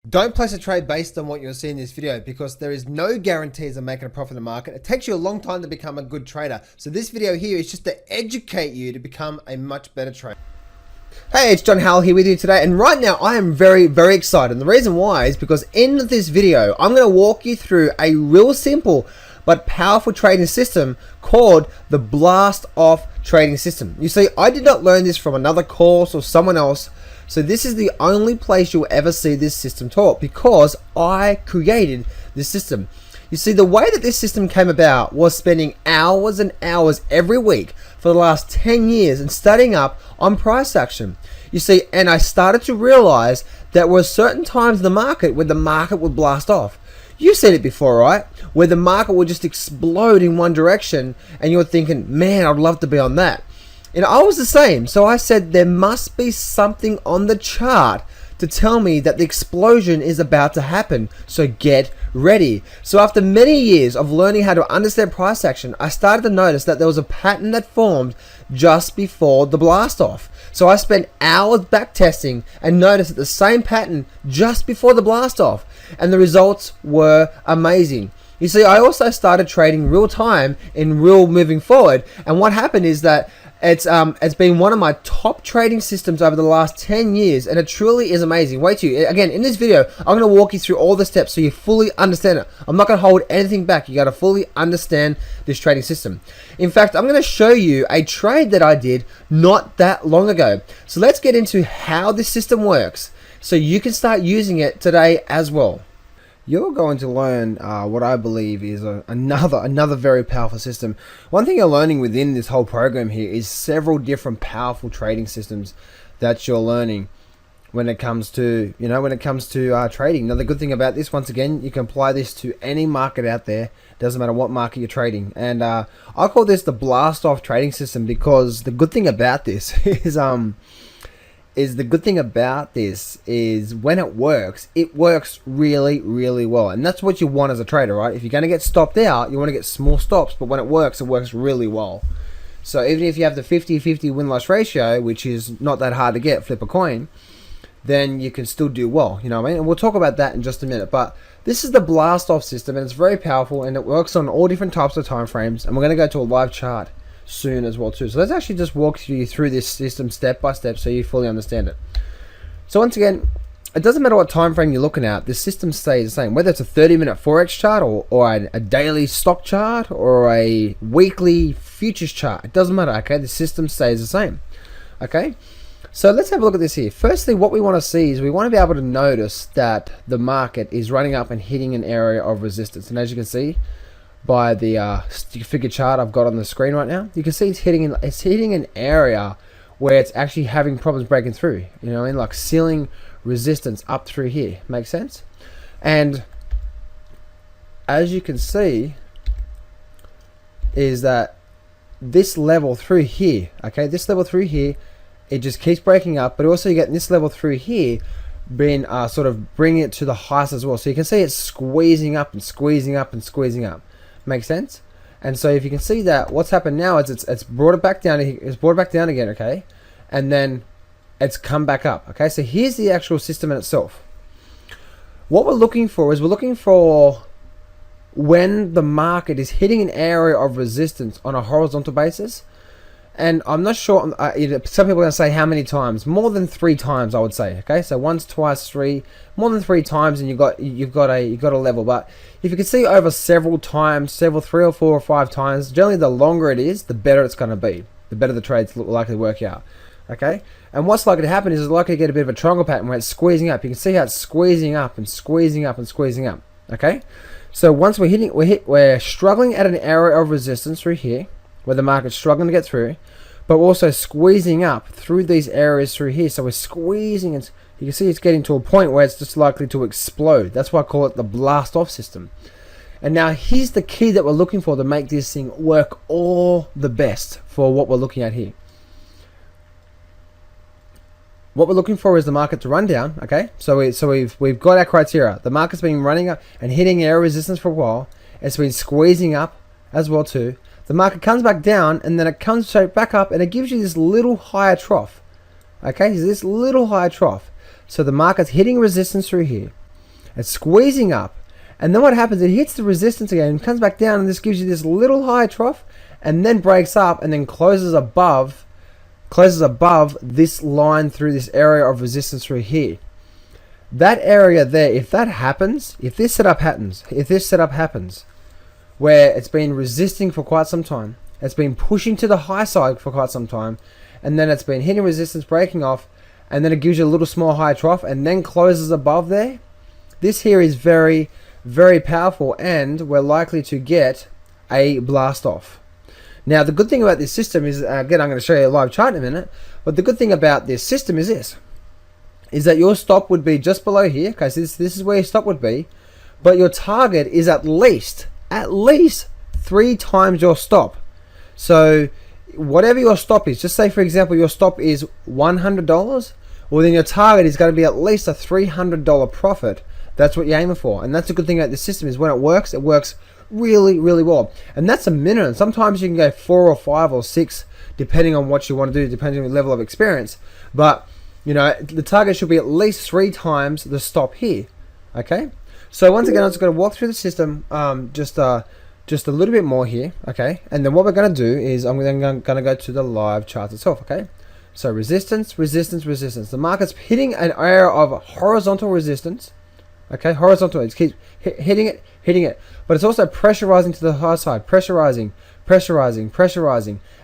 Don't place a trade based on what you'll see in this video because there is no guarantees of making a profit in the market. It takes you a long time to become a good trader. So this video here is just to educate you to become a much better trader. Hey, it's John Howell here with you today, and right now I am very excited. And the reason why is because in this video I'm going to walk you through a real simple but powerful trading system called the blast off trading system. You see, I did not learn this from another course or someone else. So this is the only place you'll ever see this system taught because I created this system. You see, the way that this system came about was spending hours and hours every week for the last 10 years and studying up on price action. You see, and I started to realize that there were certain times in the market where the market would blast off. You've seen it before, right? Where the market would just explode in one direction and you're thinking, man, I'd love to be on that. And I was the same, so I said there must be something on the chart to tell me that the explosion is about to happen, so get ready. So after many years of learning how to understand price action, I started to notice that there was a pattern that formed just before the blast off. So I spent hours back testing and noticed that the same pattern just before the blast off, and the results were amazing. You see, I also started trading real time in real moving forward, and what happened is that it's been one of my top trading systems over the last 10 years, and it truly is amazing. Wait till you, again, in this video, I'm going to walk you through all the steps so you fully understand it. I'm not going to hold anything back. You got to fully understand this trading system. In fact, I'm going to show you a trade that I did not that long ago. So let's get into how this system works so you can start using it today as well. You're going to learn what I believe is another very powerful system. One thing you're learning within this whole program here is several different powerful trading systems that you're learning when it comes to trading. Now the good thing about this, once again, you can apply this to any market out there. Doesn't matter what market you're trading. And I call this the blast off trading system because the good thing about this is when it works really well. And that's what you want as a trader, right? If you're going to get stopped out, you want to get small stops, but when it works really well. So even if you have the 50-50 win-loss ratio, which is not that hard to get, flip a coin, then you can still do well, you know what I mean? And we'll talk about that in just a minute. But this is the blast off system, and it's very powerful, and it works on all different types of time frames. And we're going to go to a live chart soon as well too. So let's actually just walk you through this system step by step so you fully understand it. So once again, it doesn't matter what time frame you're looking at, the system stays the same, whether it's a 30-minute forex chart or a daily stock chart or a weekly futures chart. It doesn't matter, okay? The system stays the same. Okay, so let's have a look at this here. Firstly, what we want to see is we want to be able to notice that the market is running up and hitting an area of resistance. And as you can see by the figure chart I've got on the screen right now, you can see it's hitting an area where it's actually having problems breaking through. You know what I mean? Like ceiling resistance up through here. Make sense? And as you can see, is that this level through here, okay, this level through here, it just keeps breaking up, but also you get this level through here being sort of bringing it to the highs as well. So you can see it's squeezing up and squeezing up and squeezing up. Make sense? And so if you can see that, what's happened now is it's brought it back down. It's brought it back down again, okay, and then it's come back up. Okay, so here's the actual system in itself. What we're looking for is when the market is hitting an area of resistance on a horizontal basis. And I'm not sure, some people are going to say how many times. More than 3 times, I would say. Okay, so once, twice, 3, more than 3 times, and you've got a level. But if you can see over several times, 3 or 4 or 5 times, generally the longer it is, the better it's going to be. The better the trades likely to work out. Okay, and what's likely to happen is it's likely to get a bit of a triangle pattern where it's squeezing up. You can see how it's squeezing up and squeezing up and squeezing up. Okay, so once we're struggling at an area of resistance through here, where the market's struggling to get through, but we're also squeezing up through these areas through here. So we're squeezing, and you can see it's getting to a point where it's just likely to explode. That's why I call it the blast off system. And now here's the key that we're looking for to make this thing work all the best for what we're looking at here. What we're looking for is the market to run down, okay? So we've got our criteria. The market's been running up and hitting area resistance for a while. It's been squeezing up as well too. The market comes back down and then it comes straight back up and it gives you this little higher trough. Okay, so this little higher trough. So the market's hitting resistance through here. It's squeezing up. And then what happens, it hits the resistance again and comes back down, and this gives you this little high trough and then breaks up and then closes above this line through this area of resistance through here. That area there, if that happens, if this setup happens, where it's been resisting for quite some time, it's been pushing to the high side for quite some time, and then it's been hitting resistance, breaking off, and then it gives you a little small high trough and then closes above there, this here is very, very powerful, and we're likely to get a blast off. Now, the good thing about this system is, again, I'm going to show you a live chart in a minute, but the good thing about this system is this, is that your stop would be just below here. Okay, so this is where your stop would be, but your target is at least 3 times your stop. So whatever your stop is, just say for example your stop is $100, well then your target is going to be at least a $300 profit. That's what you're aiming for, and that's the good thing about this system is when it works really, really well. And that's a minimum. Sometimes you can go 4 or 5 or 6 depending on what you want to do, depending on your level of experience. But you know, the target should be at least 3 times the stop here. Okay, so once again, I'm just going to walk through the system just a little bit more here. Okay, and then what we're going to do is I'm then going to go to the live chart itself. Okay, so resistance, resistance, resistance. The market's hitting an area of horizontal resistance. Okay, horizontal. It keeps hitting it, but it's also pressurizing to the high side, pressurizing,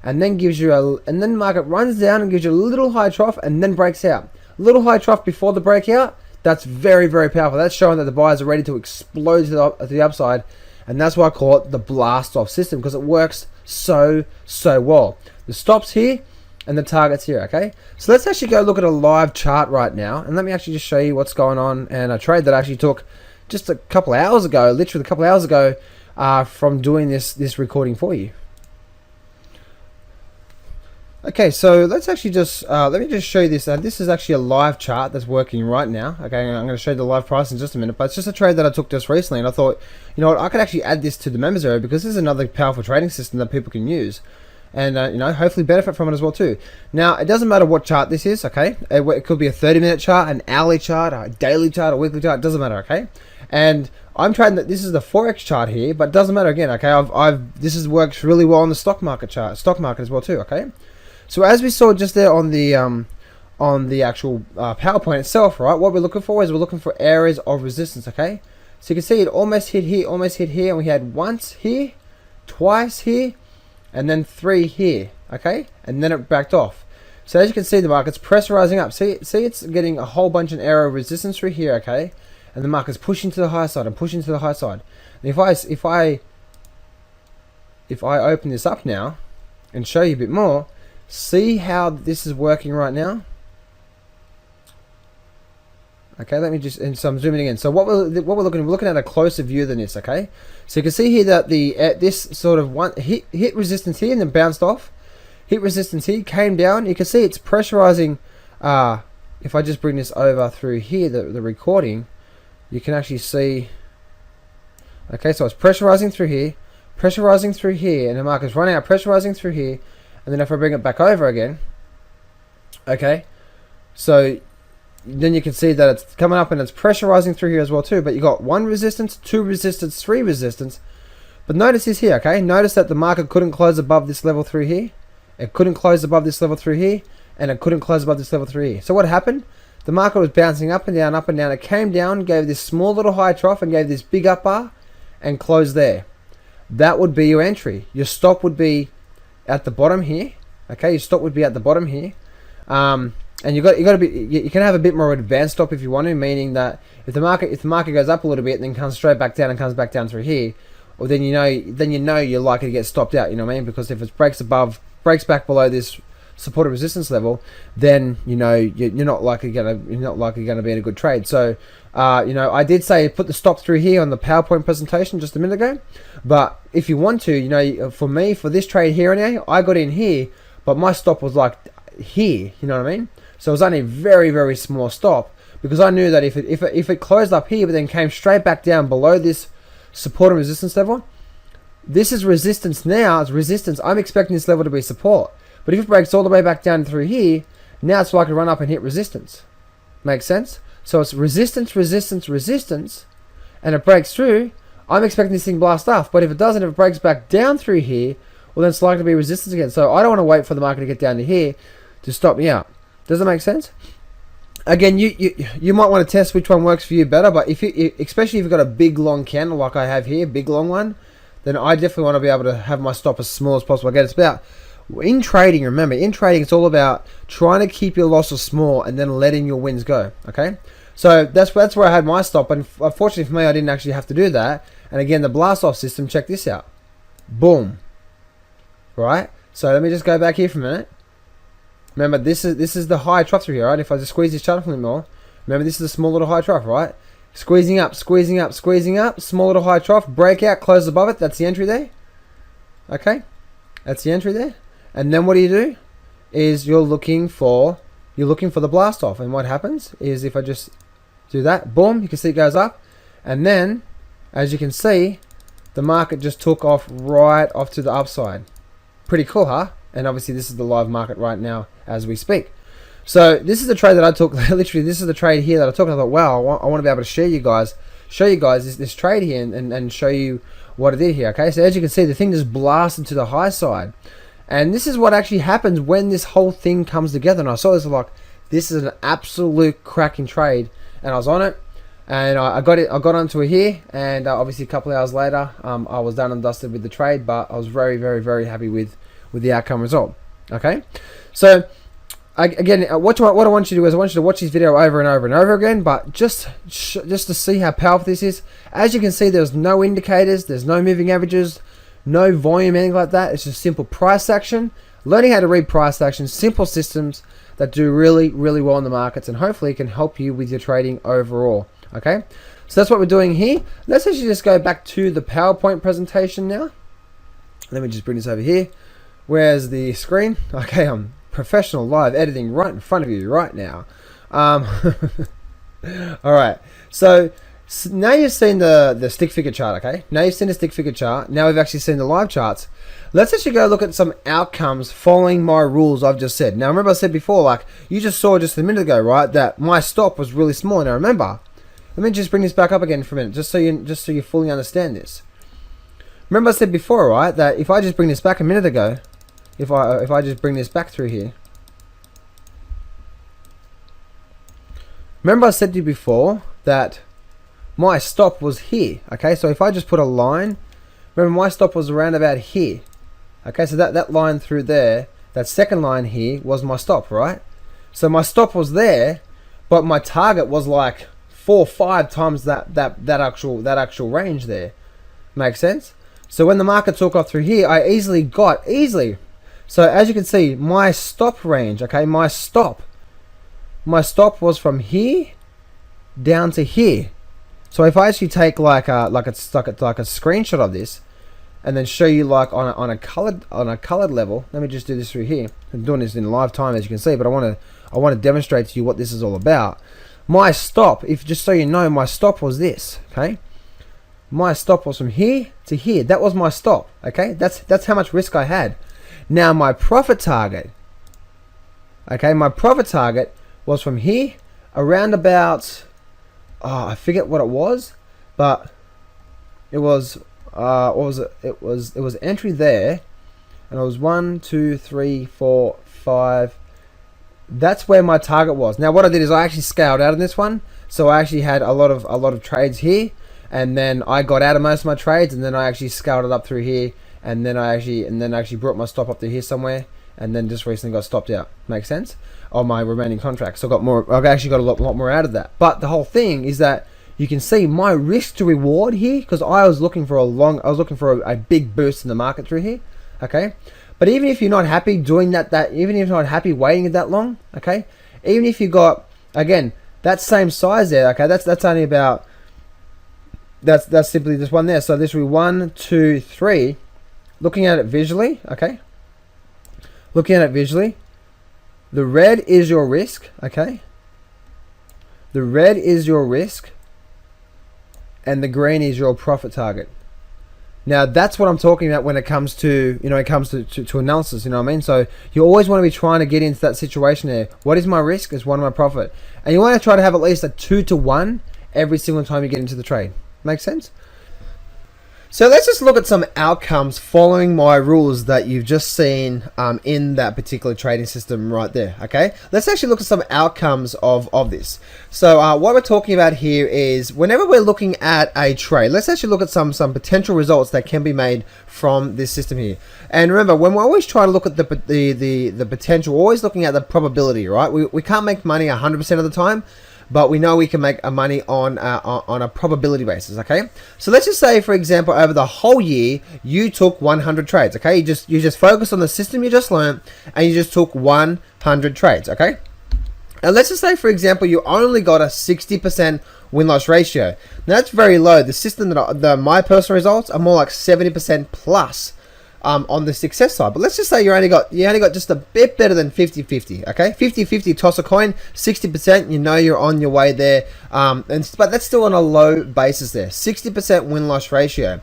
and then gives you and then the market runs down and gives you a little high trough and then breaks out. Little high trough before the breakout. That's very, very powerful. That's showing that the buyers are ready to explode to the upside, and that's why I call it the blast off system, because it works so well. The stops here and the targets here. Okay, so let's actually go look at a live chart right now, and let me actually just show you what's going on, and a trade that I actually took just a couple of hours ago, literally a couple of hours ago, from doing this recording for you. Okay, so let's actually just let me just show you this. This is actually a live chart that's working right now. Okay, I'm going to show you the live price in just a minute, but it's just a trade that I took just recently, and I thought, you know what, I could actually add this to the members area because this is another powerful trading system that people can use, and you know, hopefully benefit from it as well too. Now, it doesn't matter what chart this is. Okay, it could be a 30-minute chart, an hourly chart, a daily chart, a weekly chart. It doesn't matter. Okay, and I'm trading that this is the forex chart here, but it doesn't matter again. Okay, works really well on the stock market chart, as well too. Okay. So as we saw just there on the actual PowerPoint itself, right? What we're looking for is we're looking for areas of resistance. Okay, so you can see it almost hit here, and we had once here, twice here, and then 3 here. Okay, and then it backed off. So as you can see, the market's pressurizing up. See, it's getting a whole bunch of area of resistance through here. Okay, and the market's pushing to the high side and pushing to the high side. And if I open this up now and show you a bit more. See how this is working right now? Okay, let me just, and so I'm zooming again. So what we're looking at a closer view than this. Okay, so you can see here that this sort of hit resistance here and then bounced off. Hit resistance here, came down. You can see it's pressurizing. If I just bring this over through here, the recording, you can actually see. Okay, so it's pressurizing through here, and the market's running out, pressurizing through here. And then if I bring it back over again, okay, so then you can see that it's coming up and it's pressurizing through here as well too. But you got 1 resistance, 2 resistance, 3 resistance. But notice this here, okay? Notice that the market couldn't close above this level through here. It couldn't close above this level through here, and it couldn't close above this level through here. So what happened? The market was bouncing up and down, up and down. It came down, gave this small little high trough, and gave this big up bar, and closed there. That would be your entry. Your stop would be at the bottom here. Okay, your stop would be at the bottom here, and you can have a bit more advanced stop if you want to, meaning that if the market goes up a little bit and then comes straight back down and comes back down through here, well then you know you're likely to get stopped out. You know what I mean? Because if it breaks back below this support or resistance level, then you know you're not likely gonna be in a good trade. So you know, I did say put the stop through here on the PowerPoint presentation just a minute ago, but if you want to, you know, for me, for this trade here and now, I got in here, but my stop was like here. You know what I mean? So it was only a very, very small stop because I knew that if it closed up here but then came straight back down below this support and resistance level, this is resistance now. It's resistance. I'm expecting this level to be support. But if it breaks all the way back down through here, now it's likely to run up and hit resistance. Makes sense? So it's resistance, resistance, resistance, and it breaks through. I'm expecting this thing to blast off, but if it doesn't, if it breaks back down through here, well, then it's likely to be resistance again. So I don't want to wait for the market to get down to here to stop me out. Does that make sense? Again, you might want to test which one works for you better, but especially if you've got a big long candle like I have here, big long one, then I definitely want to be able to have my stop as small as possible. Again, it's about, in trading, remember, in trading, it's all about trying to keep your losses small and then letting your wins go, okay? So that's where I had my stop, and unfortunately for me, I didn't actually have to do that. And again, the blast off system, check this out. Boom. Right? So let me just go back here for a minute. Remember, this is the high trough through here, right? If I just squeeze this chart a little more, remember, this is a small little high trough, right? Squeezing up, squeezing up, squeezing up, small little high trough, breakout, close above it. That's the entry there. Okay? That's the entry there. And then what do? Is you're looking for the blast off. And what happens is if I just do that, boom, you can see it goes up. And then, as you can see, the market just took off right off to the upside. Pretty cool, huh? And obviously this is the live market right now as we speak. So this is the trade that I took. Literally, this is the trade here that I took. And I thought, wow, I want to be able to show you guys this trade here and show you what it did here. Okay, so as you can see, the thing just blasted to the high side. And this is what actually happens when this whole thing comes together. And I saw this like, this is an absolute cracking trade. And I was on it. And I got onto it here, and obviously a couple of hours later, I was done and dusted with the trade, but I was very, very, very happy with the outcome result. Okay, so again, what I want you to do is I want you to watch this video over and over and over again, but just to see how powerful this is. As you can see, there's no indicators, there's no moving averages, no volume, anything like that. It's just simple price action, learning how to read price action, simple systems that do really, really well in the markets, and hopefully can help you with your trading overall. Okay, so that's what we're doing here. Let's actually just go back to the PowerPoint presentation now. Let me just bring this over here. Where's the screen? Okay, I'm professional live editing right in front of you right now. All right, so now you've seen the stick figure chart, okay? Now you've seen the stick figure chart. Now we've actually seen the live charts. Let's actually go look at some outcomes following my rules I've just said. Now remember I said before, like you just saw just a minute ago, right, that my stop was really small. Now remember, let me just bring this back up again for a minute, just so you fully understand this. Remember I said before, right, that if I just bring this back a minute ago, if I just bring this back through here. Remember I said to you before that my stop was here, okay? So if I just put a line, remember my stop was around about here. Okay, so that line through there, that second line here was my stop, right? So my stop was there, but my target was like 4 or 5 times that actual range there. Makes sense? So when the market took off through here, I easily. So as you can see, my stop range, okay, my stop was from here down to here. So if I actually take like a screenshot of this, and then show you like on a colored level. Let me just do this through here. I'm doing this in live time, as you can see, but I want to demonstrate to you what this is all about. My stop, if just so you know, my stop was this. Okay, my stop was from here to here. That was my stop. Okay, that's how much risk I had. Now my profit target. Okay, my profit target was from here around about. I forget what it was, but it was. What was it? It was entry there, and it was 1, 2, 3, 4, 5. That's where my target was. Now what I did is I actually scaled out of this one, so I actually had a lot of trades here, and then I got out of most of my trades, and then I actually scaled it up through here, and then I actually brought my stop up to here somewhere, and then just recently got stopped out. Makes sense? On my remaining contracts, so I've actually got a lot more out of that. But the whole thing is that you can see my risk to reward here, because I was looking for a big boost in the market through here. Okay, but even if you're not happy doing that, even if you're not happy waiting it that long, okay, even if you got again that same size there, okay, that's only about that's simply this one there. So this will be 1, 2, 3. Looking at it visually, okay, looking at it visually, the red is your risk, okay, the red is your risk, and the green is your profit target. Now that's what I'm talking about when it comes to, you know, it comes to analysis, you know what I mean? So you always want to be trying to get into that situation there. What is my risk? Is what my profit? And you want to try to have at least a 2-to-1 every single time you get into the trade. Make sense? So let's just look at some outcomes following my rules that you've just seen in that particular trading system right there, okay? Let's actually look at some outcomes of this. So what we're talking about here is whenever we're looking at a trade, let's actually look at some potential results that can be made from this system here. And remember, when we always try to look at the potential, we're always looking at the probability, right? We can't make money 100% of the time, but we know we can make money on a probability basis, okay? So let's just say, for example, over the whole year, you took 100 trades, okay? You just focus on the system you just learned, and you just took 100 trades, okay? And let's just say, for example, you only got a 60% win-loss ratio. Now, that's very low. The system my personal results are more like 70% plus on the success side. But let's just say you only got just a bit better than 50-50, okay? 50-50, toss a coin, 60%, you know you're on your way there. But that's still on a low basis there, 60% win-loss ratio.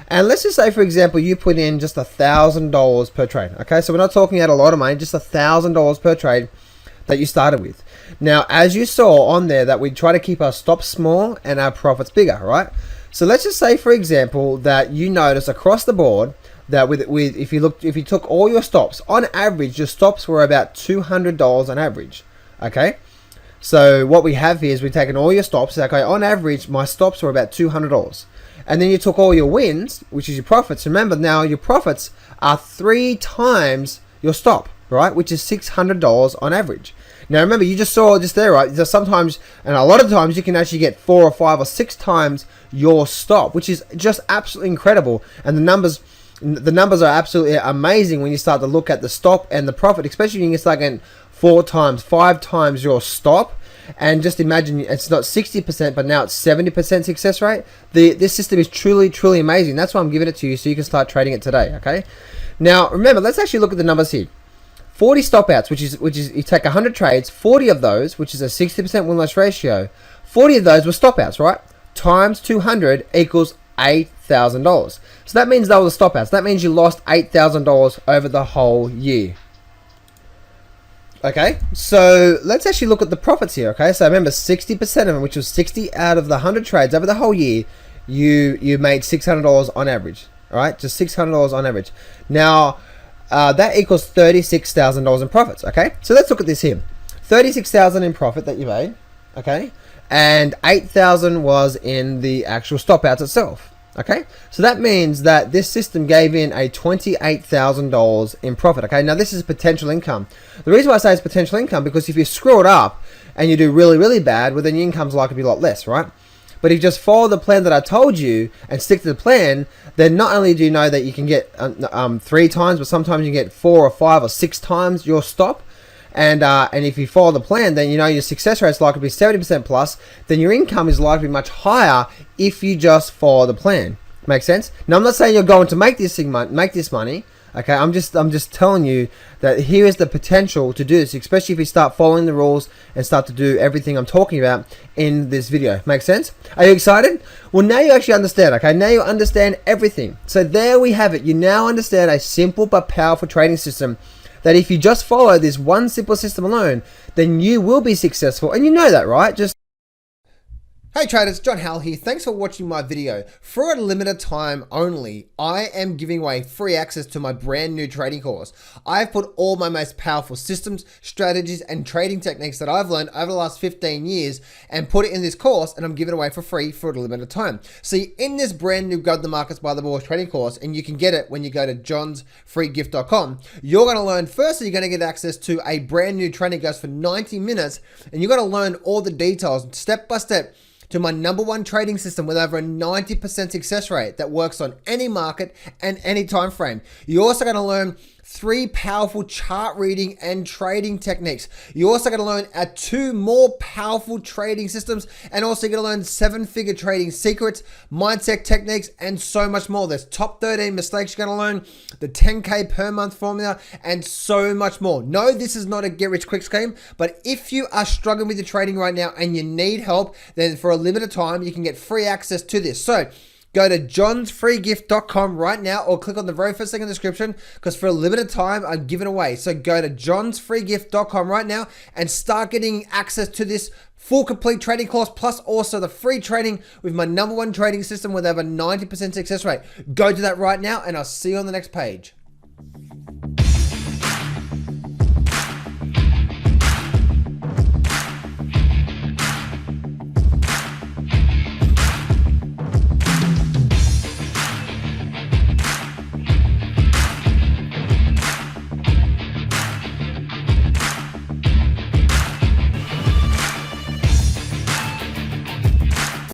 And let's just say, for example, you put in just $1,000 per trade, okay? So we're not talking about a lot of money, just $1,000 per trade that you started with. Now, as you saw on there, that we try to keep our stops small and our profits bigger, right? So let's just say, for example, that you notice across the board that if you took all your stops, on average, your stops were about $200 on average, okay? So what we have here is we've taken all your stops, okay, on average, my stops were about $200. And then you took all your wins, which is your profits. Remember, now your profits are 3 times your stop, right? Which is $600 on average. Now remember, you just saw just there, right? Sometimes, and a lot of times, you can actually get 4 or 5 or 6 times your stop, which is just absolutely incredible. And the numbers are absolutely amazing when you start to look at the stop and the profit, especially when you start getting 4 times, 5 times your stop. And just imagine, it's not 60%, but now it's 70% success rate. This system is truly, truly amazing. That's why I'm giving it to you, so you can start trading it today, okay? Now, remember, let's actually look at the numbers here. 40 stop outs, which is you take 100 trades, 40 of those, which is a 60% win-loss ratio, 40 of those were stop outs, right? Times 200 equals $8,000. So that means they were the stop outs. That means you lost $8,000 over the whole year. Okay, so let's actually look at the profits here, okay? So remember, 60% of them, which was 60 out of the 100 trades over the whole year, you made $600 on average, all right? Just $600 on average. Now, that equals $36,000 in profits, okay? So let's look at this here. $36,000 in profit that you made, okay? And $8,000 was in the actual stop outs itself. Okay, so that means that this system gave in a $28,000 in profit. Okay, now this is potential income. The reason why I say it's potential income, because if you screw it up and you do really, really bad, well, then your income's likely to be a lot less, right? But if you just follow the plan that I told you and stick to the plan, then not only do you know that you can get 3 times, but sometimes you get 4 or 5 or 6 times your stop. And if you follow the plan, then you know your success rate is likely to be 70% plus. Then your income is likely to be much higher if you just follow the plan. Make sense? Now, I'm not saying you're going to make this money. Okay, I'm just telling you that here is the potential to do this, especially if you start following the rules and start to do everything I'm talking about in this video. Make sense? Are you excited? Well, now you actually understand. Okay, now you understand everything. So there we have it. You now understand a simple but powerful trading system, that if you just follow this one simple system alone, then you will be successful. And you know that, right? Hey traders, John Howell here. Thanks for watching my video. For a limited time only, I am giving away free access to my brand new trading course. I've put all my most powerful systems, strategies, and trading techniques that I've learned over the last 15 years and put it in this course, and I'm giving it away for free for a limited time. See, in this brand new Go to the Markets by the Balls trading course, and you can get it when you go to johnsfreegift.com, you're going to learn, firstly, you're going to get access to a brand new training course for 90 minutes, and you're going to learn all the details step by step to my #1 trading system with over a 90% success rate that works on any market and any time frame. You're also going to learn 3 powerful chart reading and trading techniques. You're also going to learn 2 more powerful trading systems, and also you're going to learn 7-figure trading secrets, mindset techniques, and so much more. There's top 13 mistakes you're going to learn, the 10K per month formula, and so much more. No, this is not a get-rich-quick scheme, but if you are struggling with your trading right now and you need help, then for a limited time, you can get free access to this. So Go to johnsfreegift.com right now or click on the very first thing in the description because for a limited time, I'm giving away. So go to johnsfreegift.com right now and start getting access to this full complete trading course plus also the free training with my #1 trading system with over 90% success rate. Go to that right now and I'll see you on the next page.